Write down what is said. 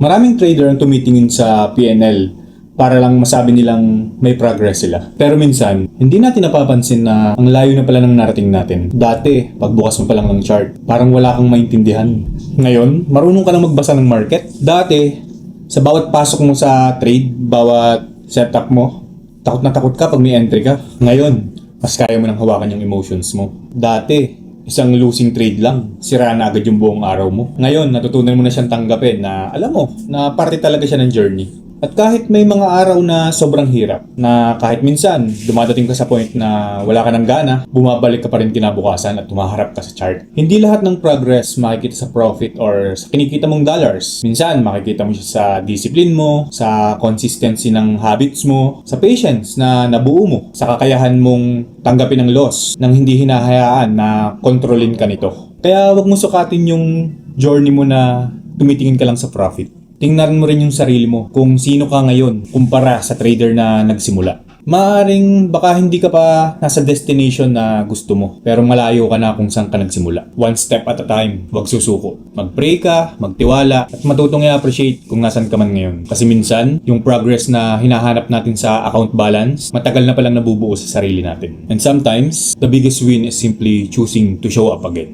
Maraming trader ang tumitingin sa PNL para lang masabi nilang may progress sila. Pero minsan, hindi natin napapansin na ang layo na pala ng narating natin. Dati, pagbukas mo pa lang ng chart, parang wala kang maintindihan. Ngayon, marunong ka lang magbasa ng market. Dati, sa bawat pasok mo sa trade, bawat setup mo, takot na takot ka pag may entry ka. Ngayon, mas kaya mo nang hawakan yung emotions mo. Dati, isang losing trade lang, sira na agad yung buong araw mo. Ngayon, natutunan mo na siyang tanggapin na alam mo, na parte talaga siya ng journey. At kahit may mga araw na sobrang hirap, na kahit minsan dumadating ka sa point na wala ka ng gana, bumabalik ka pa rin kinabukasan at tumaharap ka sa chart. Hindi lahat ng progress makikita sa profit or sa kinikita mong dollars. Minsan makikita mo siya sa discipline mo, sa consistency ng habits mo, sa patience na nabuo mo, sa kakayahan mong tanggapin ang loss nang hindi hinahayaan na kontrolin ka nito. Kaya wag mo sukatin yung journey mo na tumitingin ka lang sa profit. Tingnan mo rin yung sarili mo kung sino ka ngayon kumpara sa trader na nagsimula. Maaring baka hindi ka pa nasa destination na gusto mo, pero malayo ka na kung saan ka nagsimula. One step at a time, huwag susuko. Mag-pray ka, magtiwala, at matutong i-appreciate kung nasan ka man ngayon. Kasi minsan, yung progress na hinahanap natin sa account balance, matagal na palang nabubuo sa sarili natin. And sometimes, the biggest win is simply choosing to show up again.